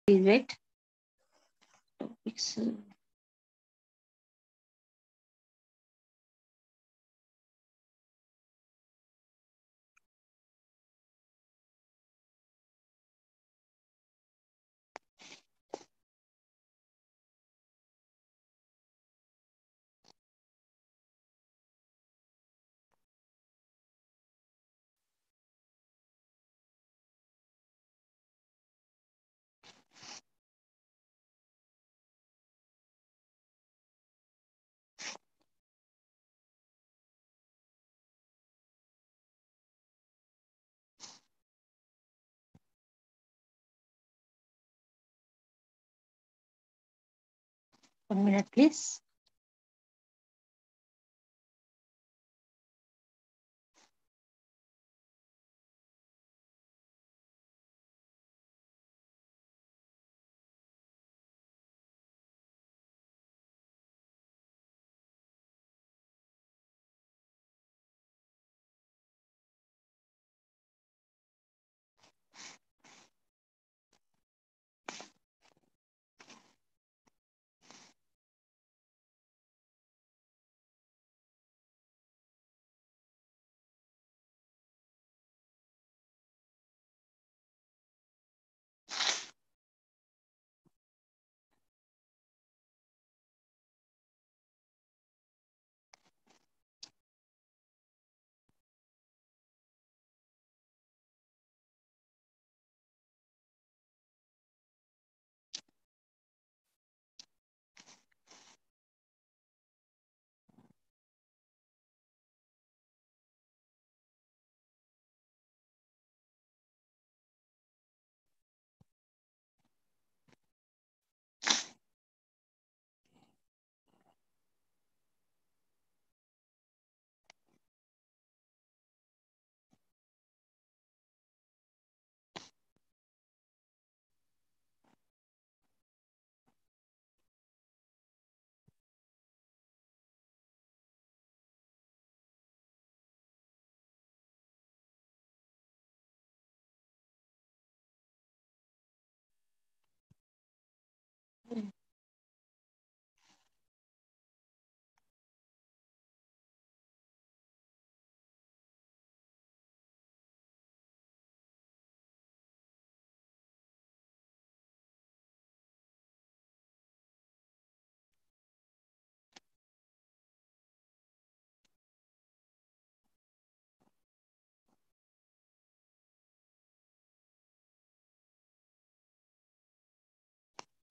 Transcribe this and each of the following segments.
Please wait. Topics. 1 minute, please.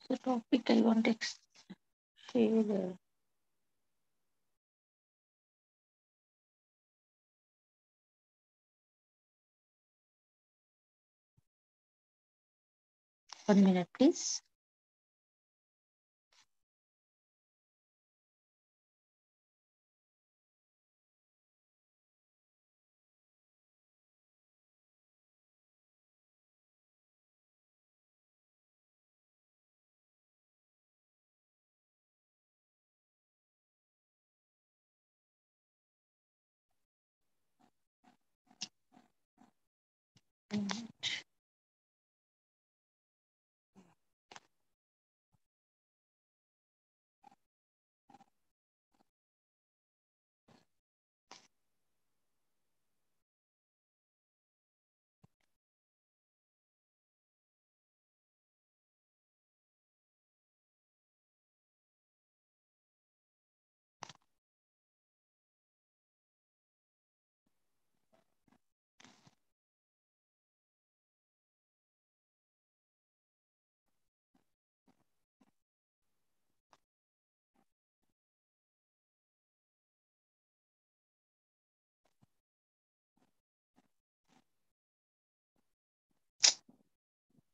The topic I want to share the 1 minute, please.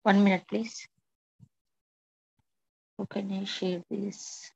One minute, please. How can I share this?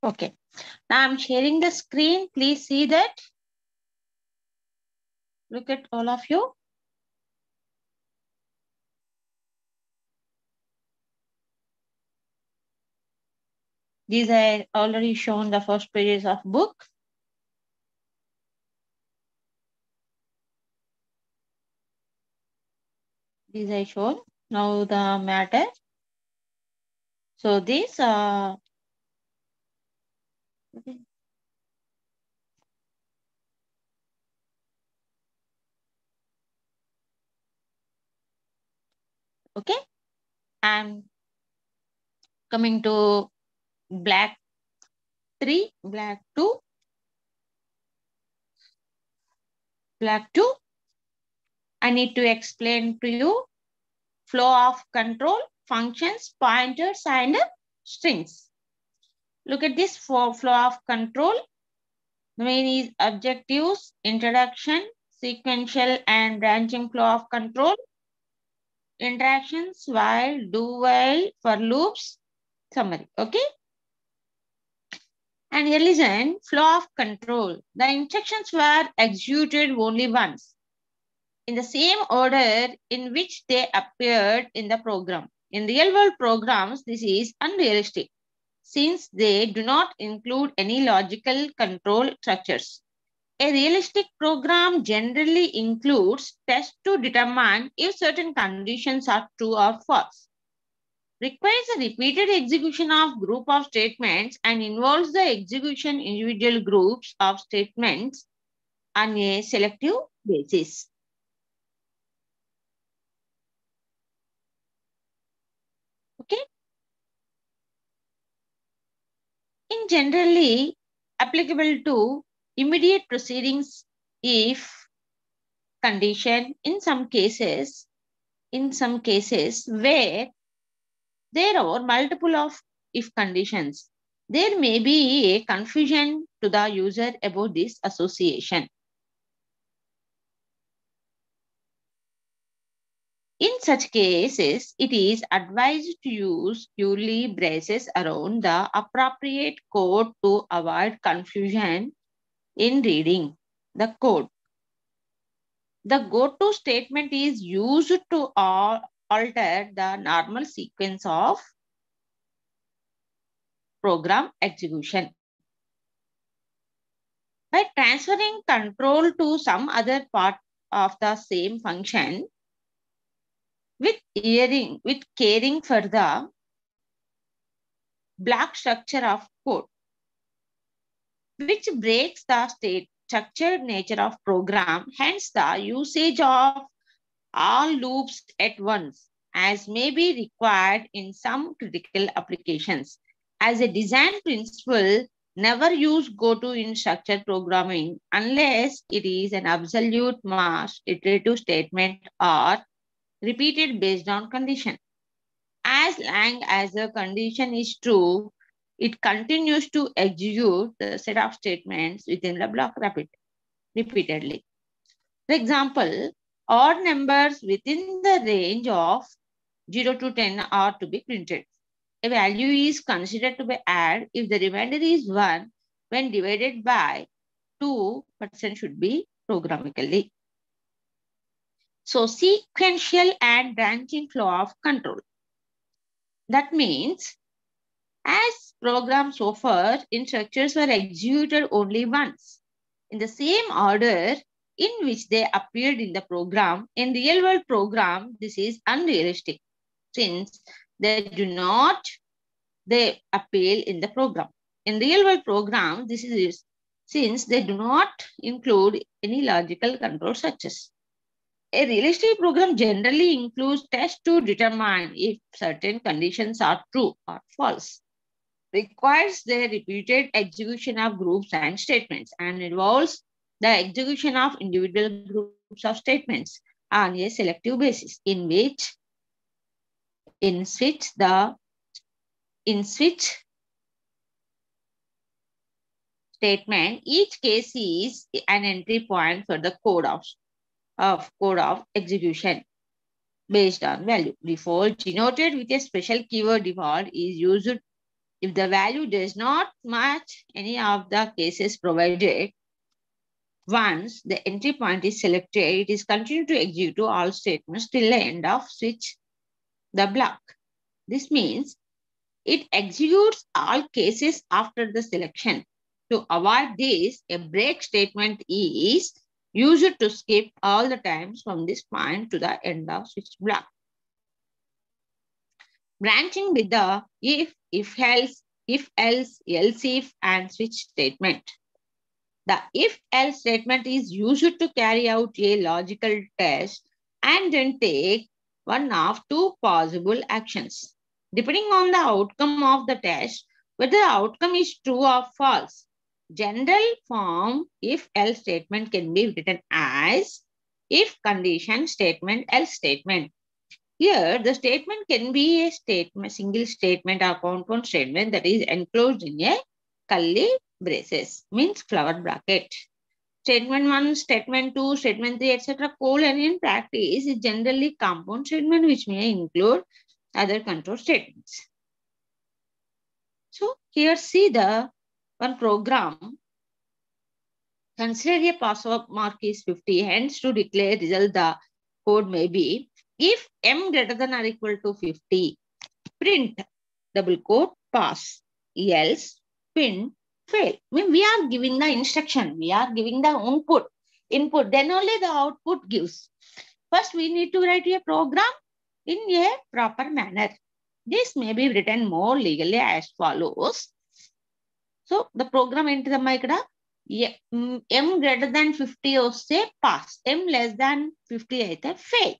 Okay. Now I'm sharing the screen. Please see that. Look at all of you. These are already shown the first pages of book. These are shown. Now the matter. So this okay. I'm coming to black 3, black 2, black 2. I need to explain to you flow of control, functions, pointers, and strings. Look at this flow of control. The main is objectives, introduction, sequential and branching flow of control, interactions, while, do while, for loops, summary. Okay. And here listen, flow of control. The instructions were executed only once in the same order in which they appeared in the program. In real-world programs, this is unrealistic since they do not include any logical control structures. A realistic program generally includes tests to determine if certain conditions are true or false, requires a repeated execution of group of statements, and involves the execution individual groups of statements on a selective basis. Okay. In generally applicable to immediate proceedings if condition in some cases where there are multiple of if conditions, there may be a confusion to the user about this association. In such cases, it is advised to use curly braces around the appropriate code to avoid confusion in reading the code. The go-to statement is used to alter the normal sequence of program execution. By transferring control to some other part of the same function with caring for the block structure of code, which breaks the structured nature of program, hence the usage of all loops at once, as may be required in some critical applications. As a design principle, never use goto in structured programming unless it is an absolute mass iterative statement or repeated based on condition. As long as the condition is true, it continues to execute the set of statements within the block repeatedly. For example, odd numbers within the range of 0 to 10 are to be printed. A value is considered to be added if the remainder is 1 when divided by 2% should be programmatically. So sequential and branching flow of control. That means as programs so far, instructions were executed only once in the same order in which they appeared in the program. In real-world program, this is unrealistic since they appeal in the program. In real-world program, this is since they do not include any logical control structures. A realistic program generally includes tests to determine if certain conditions are true or false, requires the repeated execution of groups and statements, and involves the execution of individual groups of statements on a selective basis, in which statement each case is an entry point for the code of execution based on value. Default denoted with a special keyword default is used If the value does not match any of the cases provided, once the entry point is selected, it is continued to execute all statements till the end of switch the block. This means it executes all cases after the selection. To avoid this, a break statement is used to skip all the times from this point to the end of switch block. Branching with the if else, else if, and switch statement. The if-else statement is used to carry out a logical test and then take one of two possible actions. Depending on the outcome of the test, whether the outcome is true or false. General form if-else statement can be written as if condition statement, else statement. Here, the statement can be a statement, single statement or compound statement that is enclosed in a curly braces, means flower bracket. Statement 1, statement 2, statement 3, etc. Colon in practice is generally compound statement which may include other control statements. So here see the one program. Consider a password mark is 50, hence to declare result the code may be if m greater than or equal to 50, print double quote pass, else print fail. I mean, we are giving the instruction, we are giving the input, then only the output gives. First, we need to write a program in a proper manner. This may be written more legally as follows. So, the program into the mic, m greater than 50 say pass, m less than 50 అయితే fail.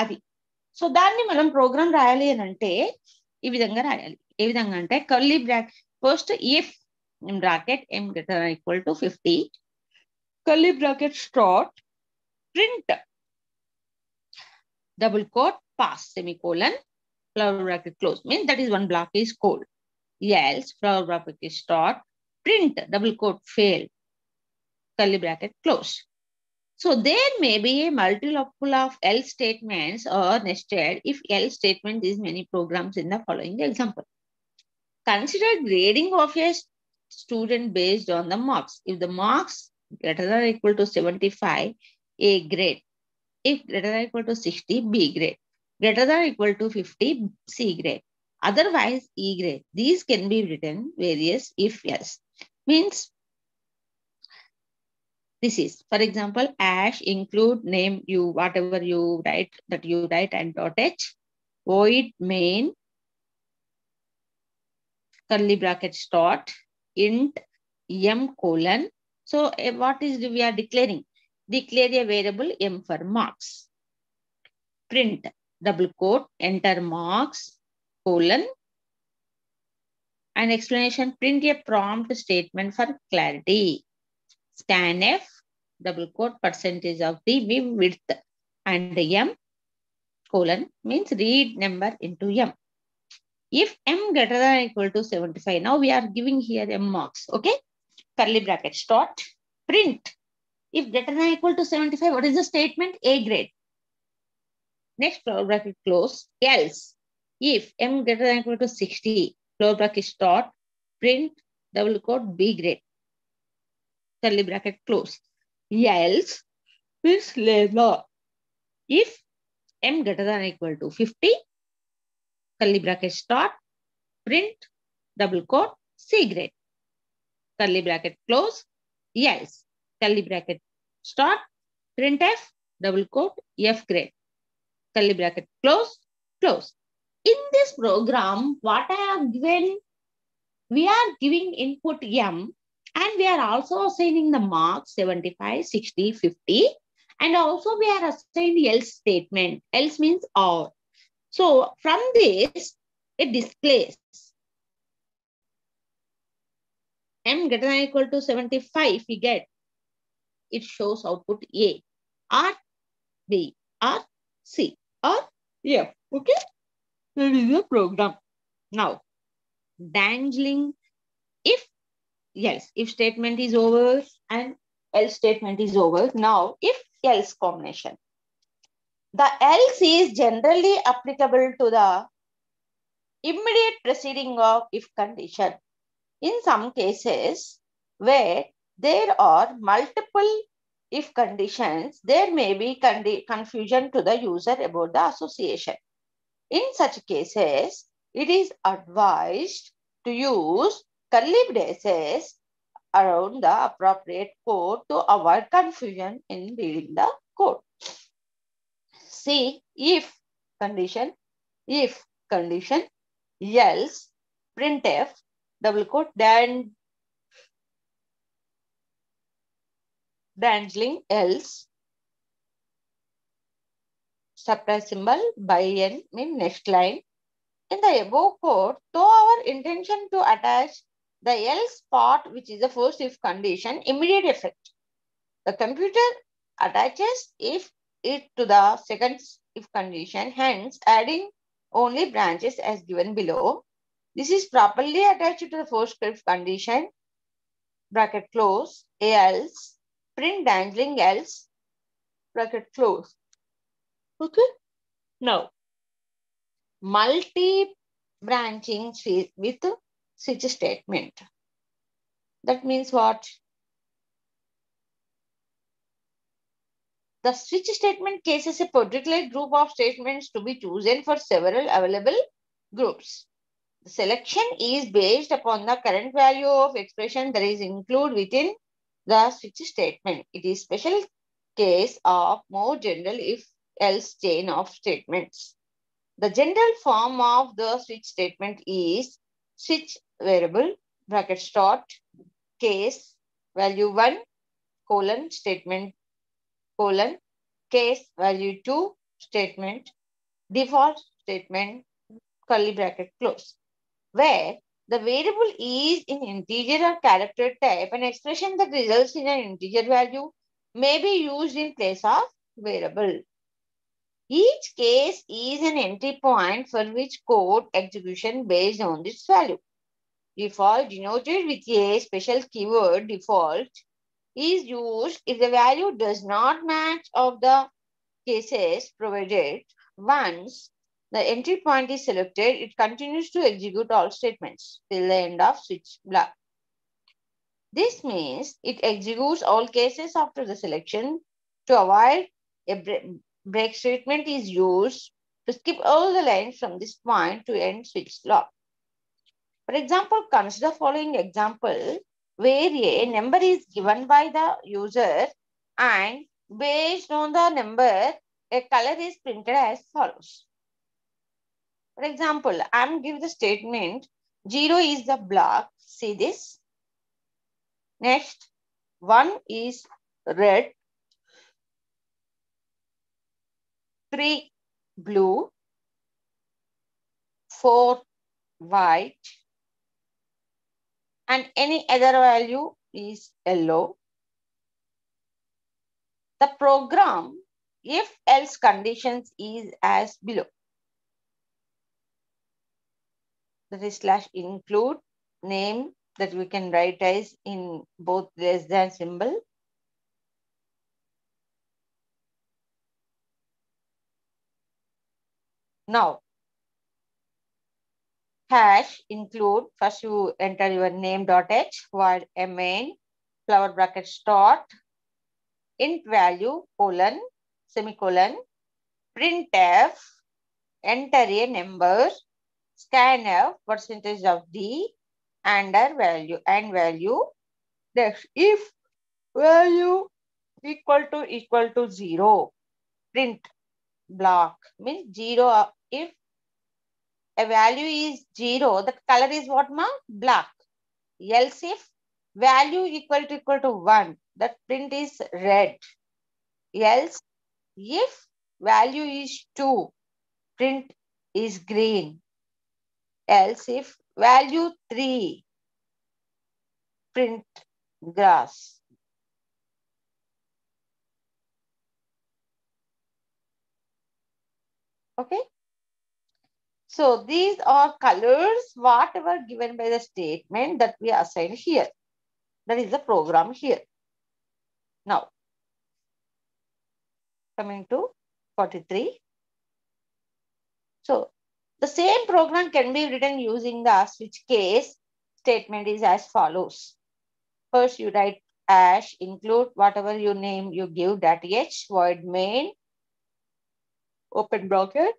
అది so దాన్ని మనం programme రాయాలి అని అంటే ఈ విధంగా రాయాలి. ఏ విధంగా అంటే curly bracket first if bracket m greater than or equal to 50, curly bracket start, print double quote pass semicolon, flower bracket close, means that is one block is code. Else flower bracket is start, print double quote fail, curly bracket close. So there may be a multiple of else statements or nested if else statement is many programs in the following example. Consider grading of a student based on the marks. If the marks greater than or equal to 75, A grade. If greater than or equal to 60, B grade. Greater than or equal to 50, C grade. Otherwise, E grade. These can be written various if else. Means this is, for example, ash include name you, whatever you write, that you write and dot h, void main, curly bracket start, int m colon. So what is we are declaring? Declare a variable m for marks. Print double quote, enter marks, colon, and explanation, print a prompt statement for clarity. Scanf, double quote, percentage of the width, and m colon means read number into m. If m greater than or equal to 75, now we are giving here m marks, okay? Curly bracket start, print. If greater than or equal to 75, what is the statement? A grade. Next, flower bracket close, else. If m greater than or equal to 60, flower bracket start, print, double quote, B grade. Curly bracket close. Else means later. If m greater than or equal to 50, curly bracket start, print, double quote, C grade. Curly bracket close. Else, curly bracket start, printf, double quote, F grade. Curly bracket close, close. In this program, what I have given, we are giving input m, and we are also assigning the marks 75, 60, 50, and also we are assigned else statement. Else means or. So from this, it displays m greater than or equal to 75, we get, it shows output A, or B, or C, or F. Okay? That is the program. Now, dangling if statement is over and else statement is over. Now, if else combination. The else is generally applicable to the immediate preceding of if condition. In some cases where there are multiple if conditions, there may be confusion to the user about the association. In such cases, it is advised to use curly braces around the appropriate code to avoid confusion in reading the code. See, if condition, else, printf, double quote, dangling else, surprise symbol, by n, mean next line. In the above code, though our intention to attach the else part, which is the first if condition, immediate effect. The computer attaches if it to the second if condition, hence adding only branches as given below. This is properly attached to the first if condition, bracket close, else, print dangling else, bracket close. Okay. Now, multi-branching with switch statement. That means what? The switch statement cases a particular group of statements to be chosen for several available groups. The selection is based upon the current value of expression that is included within the switch statement. It is special case of more general if-else chain of statements. The general form of the switch statement is switch variable, bracket start, case, value 1, colon, statement, colon, case, value 2, statement, default statement, curly bracket close, where the variable is in integer or character type. An expression that results in an integer value may be used in place of variable. Each case is an entry point for which code execution based on this value. Default, denoted with a special keyword default, is used if the value does not match of the cases provided. Once the entry point is selected, it continues to execute all statements till the end of switch block. This means it executes all cases after the selection. To avoid a break statement is used to skip all the lines from this point to end switch block. For example, consider following example where a number is given by the user and based on the number, a color is printed as follows. For example, I'm giving the statement 0 is the block. See this. Next, 1 is red, 3 blue, 4 white, and any other value is yellow. The program, if else conditions, is as below. That is slash include name that we can write as in both less than symbol. Now, hash include, first you enter your name.h while main flower bracket start, int value colon, semicolon, printf, enter a number, scanf percentage of d, under value and value. Next, if value equal to 0, print block means 0. If a value is 0, the color is what, ma? Black. Else if value equal to 1, the print is red. Else if value is 2, print is green. Else if value 3, print grass. Okay. So these are colors, whatever given by the statement that we assign here. That is the program here. Now, coming to 43. So The same program can be written using the switch case statement is as follows. First, you write hash include whatever you name you give .h void main open bracket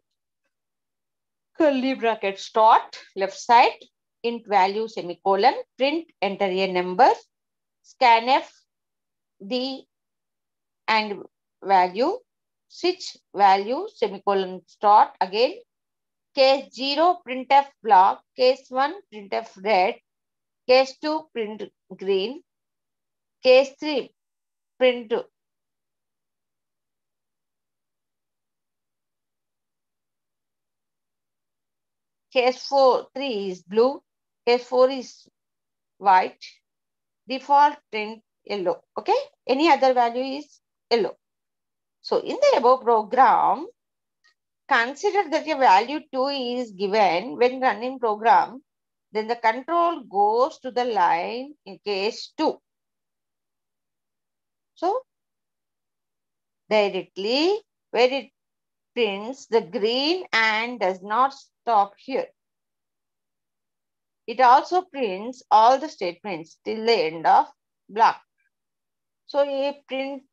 curly bracket start left side int value semicolon print enter a number scanf the and value switch value semicolon start again case 0 printf block case 1 printf red case 2 print green case 3 print case 3 is blue, case 4 is white, default print yellow. Okay, any other value is yellow. So in the above program, consider that a value 2 is given when running program, then the control goes to the line in case 2. So directly where it prints the green and does not stop here. It also prints all the statements till the end of block. So it prints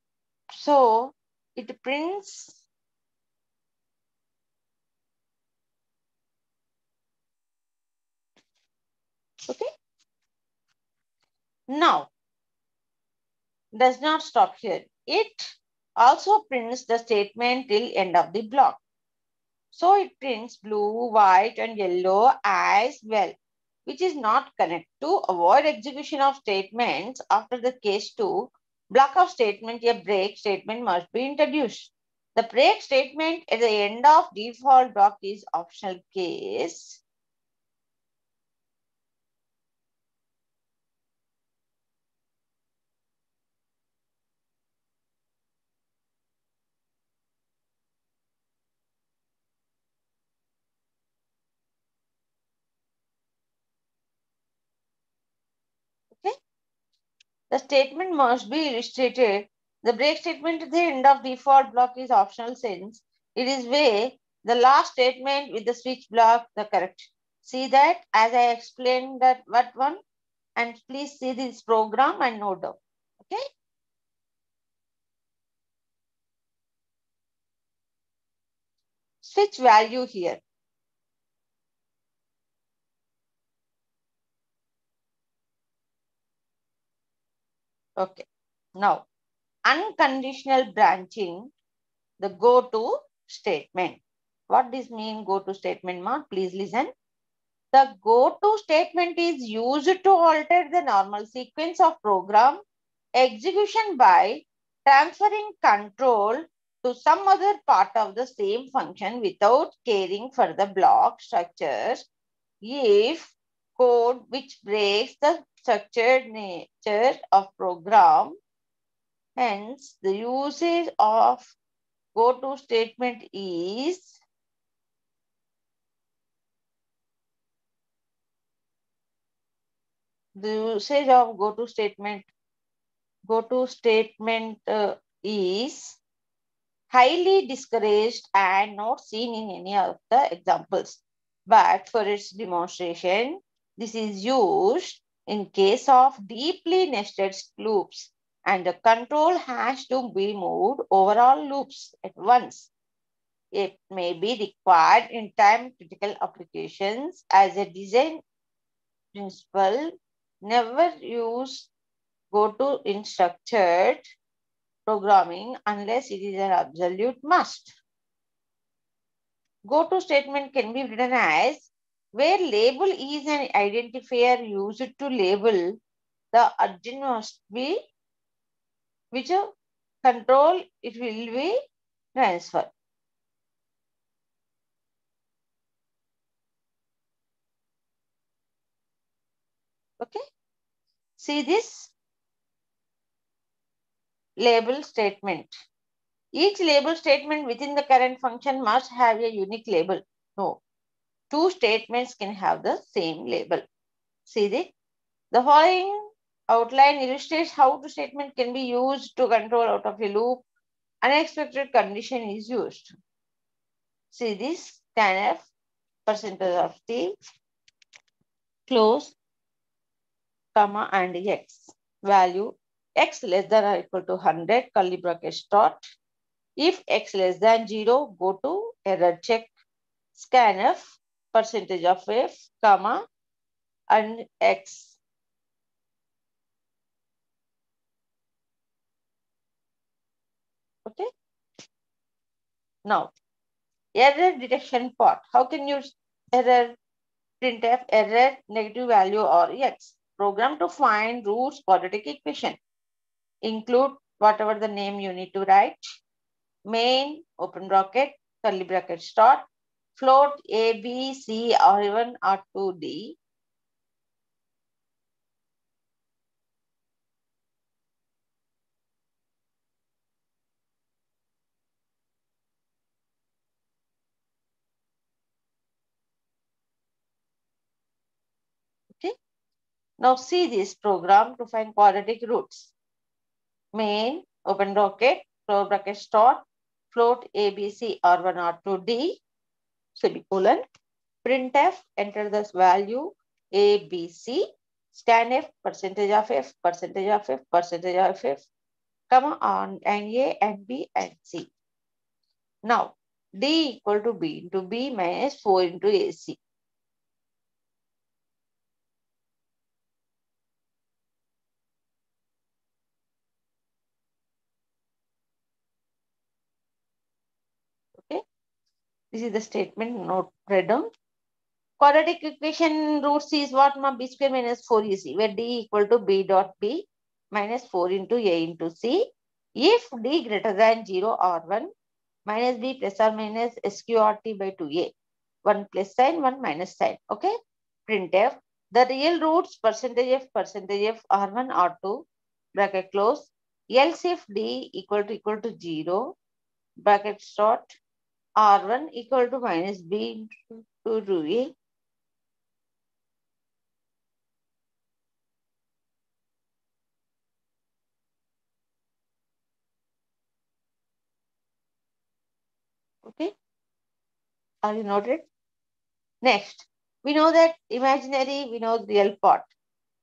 okay. Now does not stop here. It also prints the statement till end of the block. So it prints blue, white, and yellow as well, which is not correct. To avoid execution of statements after the case 2 block of statement, a break statement must be introduced. The break statement at the end of default block is optional case. Okay. The statement must be illustrated. The break statement at the end of default block is optional since it is where the last statement with the switch block the correct. See that as I explained that what one and please see this program and note down. Okay. Switch value here. Okay. Now unconditional branching, the go to statement. What does mean go to statement, Mark? Please listen. The go-to statement is used to alter the normal sequence of program execution by transferring control to some other part of the same function without caring for the block structures if code which breaks the structured nature of program. Hence, the usage of go-to statement is the usage of go-to statement is highly discouraged and not seen in any of the examples. But for its demonstration, this is used in case of deeply nested loops and the control has to be moved over all loops at once. It may be required in time-critical applications as a design principle. Never use go to in structured programming unless it is an absolute must. Go to statement can be written as where label is an identifier used to label the urgent must be which control it will be transferred. Okay. See this label statement. Each label statement within the current function must have a unique label. No, two statements can have the same label. See this? The following outline illustrates how the statement can be used to control out of a loop. Unexpected condition is used. See this scanf percentage of t, close, comma, and x. Value x less than or equal to 100, curly bracket start. If x less than 0, go to error check, scanf, percentage of f, comma, and x. Okay. Now, error detection part. How can you error printf error negative value or x? Program to find roots quadratic equation. Include whatever the name you need to write. Main, open bracket, curly bracket start, float a, b, c, or even R2D. Okay. Now see this program to find quadratic roots. Main, open bracket, close bracket start, float a, b, c, R1, R2D, semicolon. Printf, enter this value a, b, c, scanf, percentage of f, percentage of f, percentage of f, comma on and a and b and c. Now, d equal to b into b minus 4 into ac. Okay, this is the statement note read down. Quadratic equation roots is what? B square minus 4ac, where d equal to b dot b minus 4 into a into c. If d greater than 0 or 1, minus b plus or minus sqrt by 2a. 1 plus sign, 1 minus sign. Okay. Printf. The real roots percentage f r1 r2 bracket close. Else if d equal to 0 bracket start r1 equal to minus b into 2a. Okay. Are you noted? Next, we know that imaginary, we know the real part.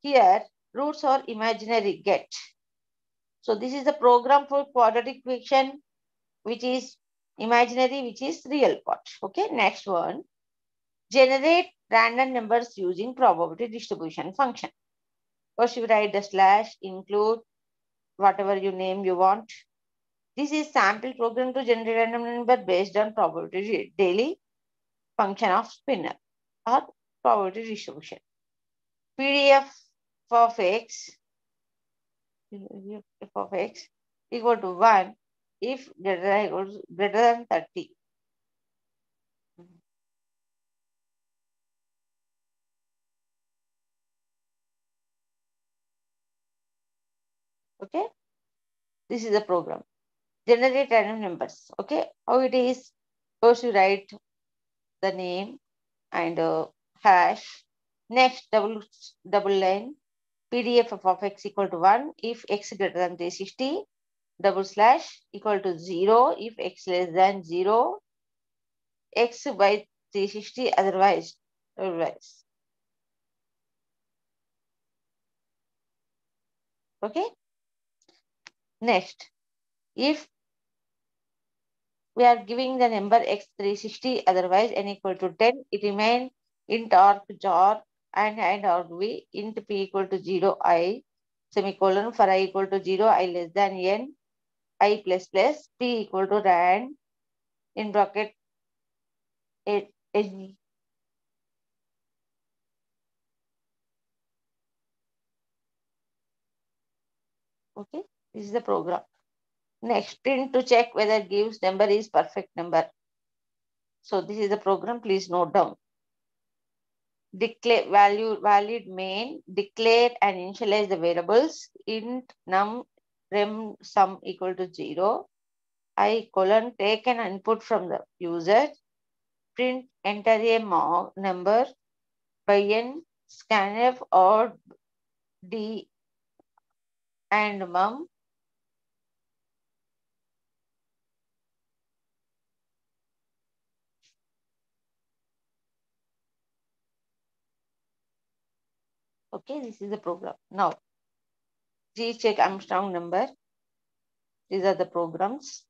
Here, roots are imaginary get. So this is the program for quadratic equation, which is imaginary, which is real part. Okay, next one. Generate random numbers using probability distribution function. First, you write the slash, include whatever you name you want. This is sample program to generate random number based on probability daily function of spinner or probability distribution. PDF of x, f of x equal to 1 if greater than 30. Okay, this is the program. Generate random numbers. Okay, how it is? First, you write the name and hash. Next, double line. PDF of x equal to 1 if x greater than 360. Double slash equal to 0 if x less than 0. X by 360 otherwise. Okay. Next, if we are giving the number x 360 otherwise n equal to 10, it remains int or jar and or v int p equal to 0 I semicolon for I equal to 0 I less than n I plus plus p equal to rand in bracket n. Okay, this is the program. Next, print to check whether gives number is perfect number. So this is the program, please note down. Declare valid main, declare and initialize the variables int num rem sum equal to 0. I colon take an input from the user. Print enter a number by n scanf or d and mum. Okay, this is the program. Now, please check Armstrong number. These are the programs.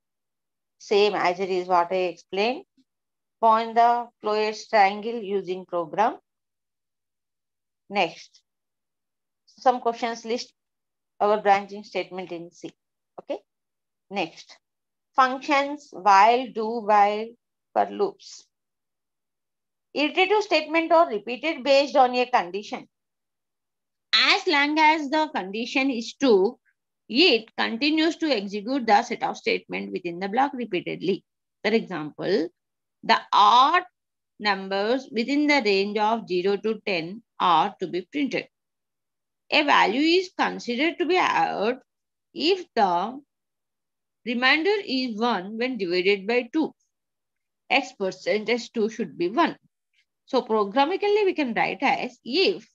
Same as it is what I explained. Point the Floyd's triangle using program. Next, some questions list our branching statement in C. Okay. Next, functions while, do, while for loops. Iterative statement or repeated based on a condition. As long as the condition is true, it continues to execute the set of statement within the block repeatedly. For example, the odd numbers within the range of 0 to 10 are to be printed. A value is considered to be odd if the remainder is 1 when divided by 2. X percentage 2 should be 1. So programmatically we can write as if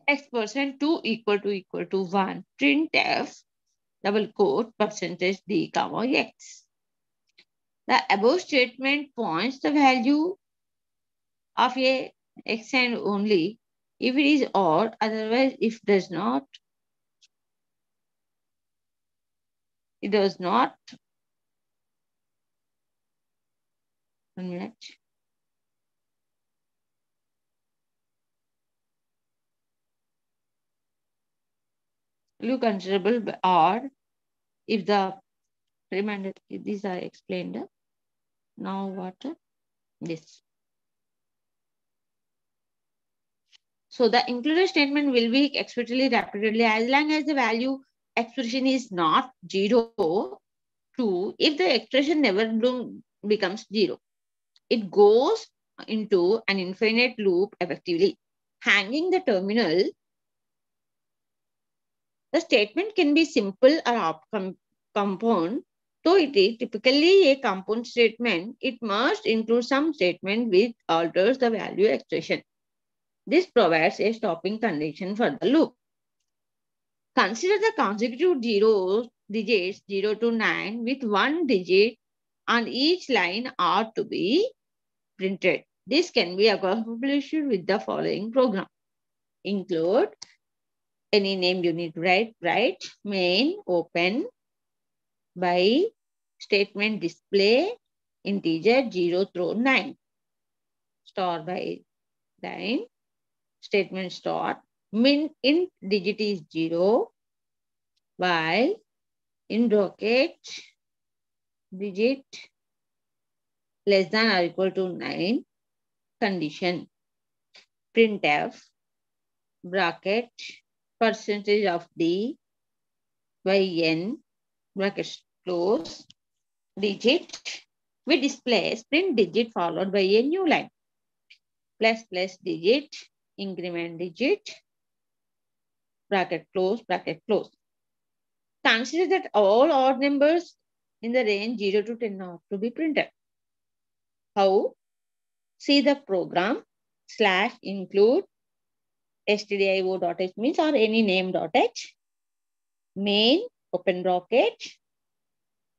X% 2 equal to 1, printf double quote percentage d comma x. The above statement points the value of a x and only if it is odd, otherwise if does not, it does not. 1 minute. Look considerable odd if the remainder, these are explained. Now what? This. So the included statement will be explicitly repeatedly as long as the value expression is not 0, 2, if the expression never becomes 0. It goes into an infinite loop effectively. Hanging the terminal, the statement can be simple or compound. Though it is typically a compound statement, it must include some statement which alters the value expression. This provides a stopping condition for the loop. Consider the consecutive digits 0 to 9 with 1 digit on each line are to be printed. This can be accomplished with the following program. Include any name you need to write main open by statement display integer 0 through 9 star by line statement start min int digit is 0 while in bracket digit less than or equal to 9 condition printf bracket percentage of d by n bracket close digit we display print digit followed by a new line plus digit increment digit bracket close bracket close. Consider that all odd numbers in the range 0 to 10 are to be printed. How? See the program /include stdio.h means or any name.h main open bracket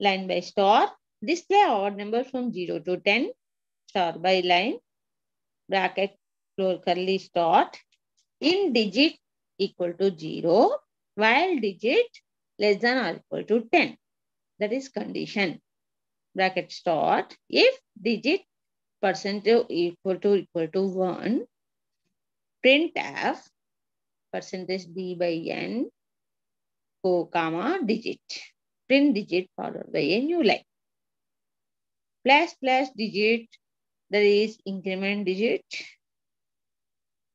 line by star display odd numbers from 0 to 10 star by line bracket close curly start in digit equal to 0 while digit less than or equal to 10. That is condition. Bracket start if digit percentage equal to 1 printf percentage d by n comma digit print digit followed by a new line plus digit that is increment digit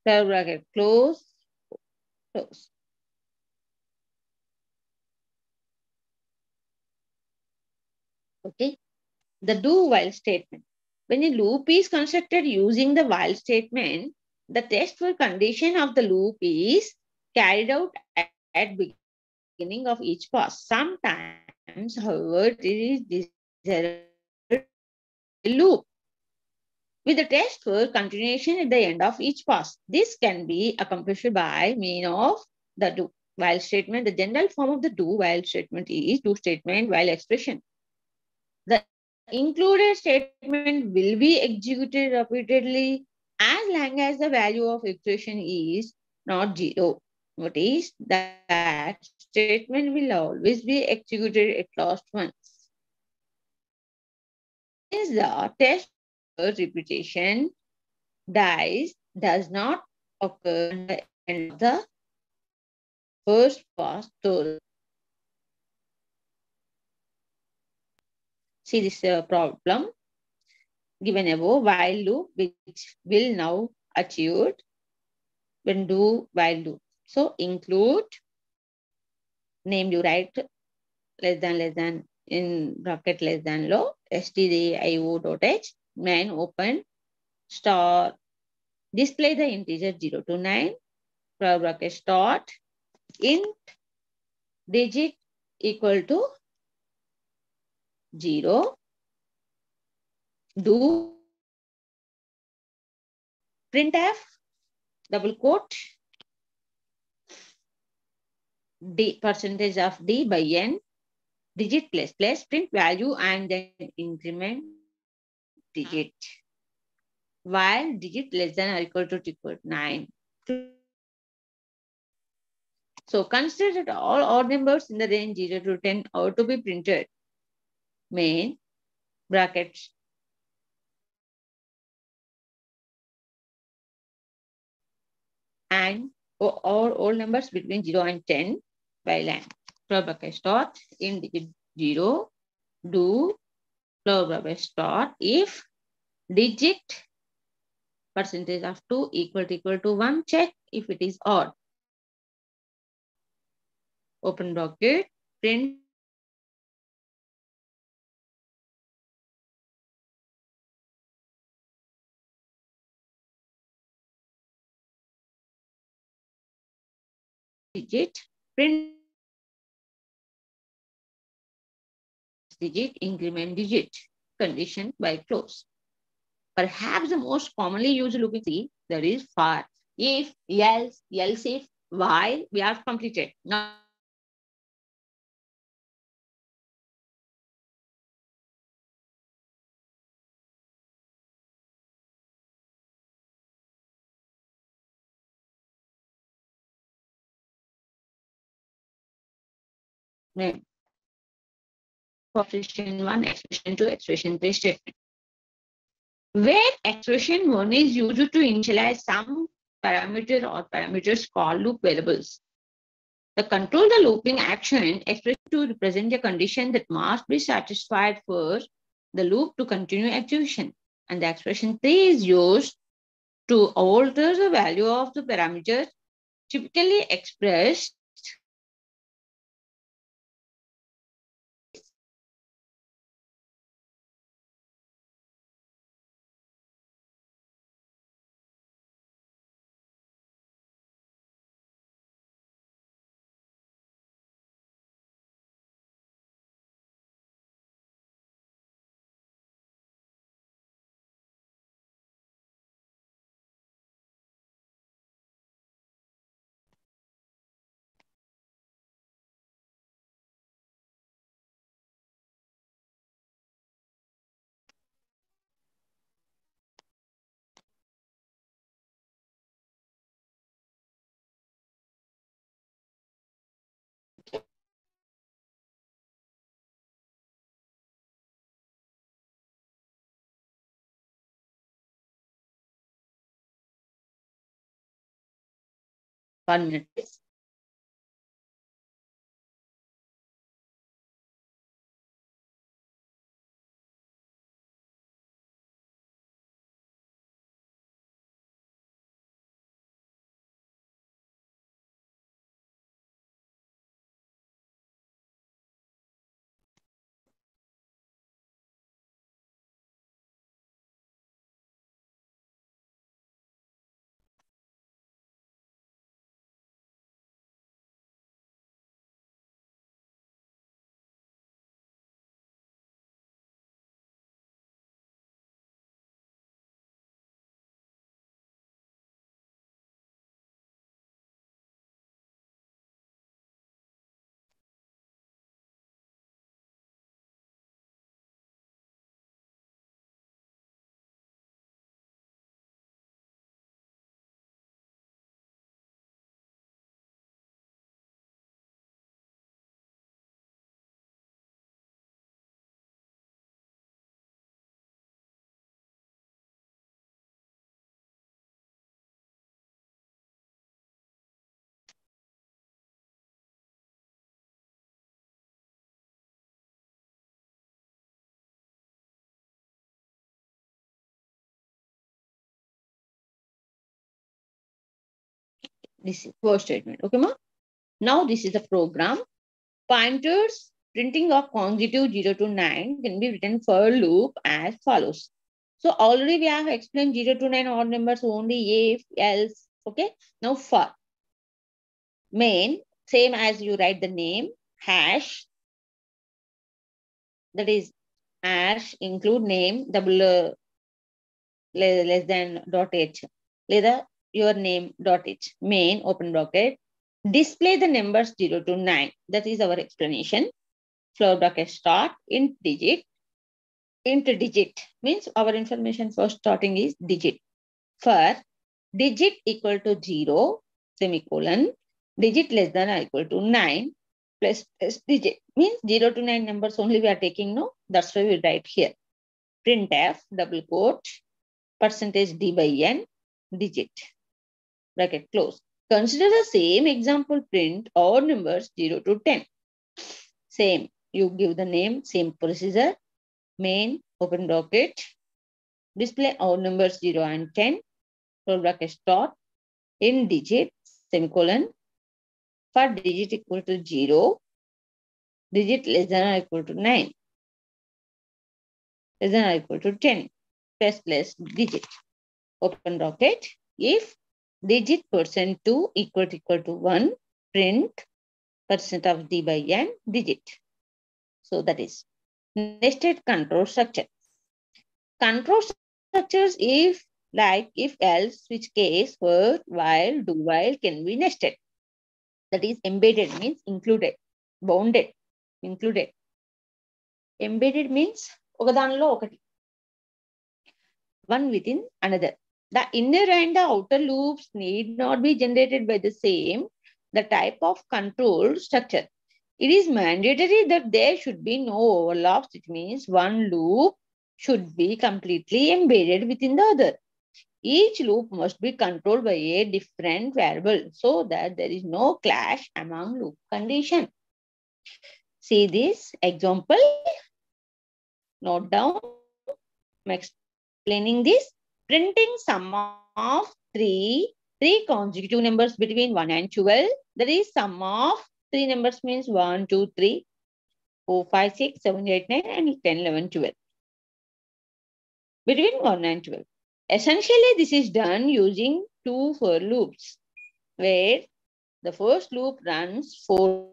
curve bracket close. Okay, the do while statement. When a loop is constructed using the while statement, the test for condition of the loop is carried out at beginning of each pass. Sometimes, however, it is desirable to use a loop with the test for continuation at the end of each pass. This can be accomplished by means of the do while statement. The general form of the do while statement is do statement while expression. The included statement will be executed repeatedly as long as the value of expression is not 0. Notice that statement will always be executed at last once. Since the test repetition dice does not occur at the end of the first pass story. See this problem given above, while loop which will now achieved when do while loop. So include name you write less than in bracket less than low stdio dot h main open star display the integer 0 to 9 bracket start int digit equal to 0 do printf double quote d percentage of d by n digit plus plus print value and then increment digit while digit less than or equal to 9. So consider that all odd numbers in the range 0 to 10 are to be printed. Main brackets and all numbers between 0 and 10 by line. Floor bracket start in digit 0 do floor bracket start if digit percentage of 2 equal to 1 check if it is odd. Open bracket print digit print digit increment digit condition by close. Perhaps the most commonly used looping C that is for if, else if, while we have completed. Now expression 1, expression 2, expression 3 statement. Where expression 1 is used to initialize some parameter or parameters called loop variables. The control the looping action expression 2 represent a condition that must be satisfied for the loop to continue execution. And the expression 3 is used to alter the value of the parameter typically expressed per minute. This is first statement. Okay, ma? Now this is the program. Pointers printing of consecutive 0 to 9 can be written for loop as follows. So already we have explained 0 to 9 odd numbers only if, else. Okay. Now for main, same as you write the name, hash, that is hash include name double less than dot h. లేదా your name dot h. Main open bracket. Display the numbers 0 to 9. That is our explanation. Floor bracket start int digit. Int digit means our information for starting is digit. For digit equal to 0, semicolon, digit less than or equal to 9 plus digit means 0 to 9 numbers only we are taking, no? That's why we write here. Printf double quote percentage d by n digit bracket close. Consider the same example print odd numbers 0 to 10. Same, you give the name, same procedure. Main open bracket, display odd numbers 0 and 10, close bracket start, in digit, semicolon, for digit equal to 0, digit less than or equal to 9, less than or equal to 10, plus digit, open bracket, if digit percent 2 equal to 1, print percent of d by n digit. So that is nested control structure. Control structures if, like, if, else, switch case, for, while, do while can be nested. That is embedded means included, bounded, included. Embedded means okadanlo okati, one within another. The inner and the outer loops need not be generated by the same, the type of control structure. It is mandatory that there should be no overlaps, which means one loop should be completely embedded within the other. Each loop must be controlled by a different variable so that there is no clash among loop condition. See this example. Note down. I'm explaining this. Printing sum of three consecutive numbers between 1 and 12. That is sum of three numbers means 1, 2, 3, 4, 5, 6, 7, 8, 9 and 10, 11, 12. Between 1 and 12. Essentially, this is done using two for loops, where the first loop runs 4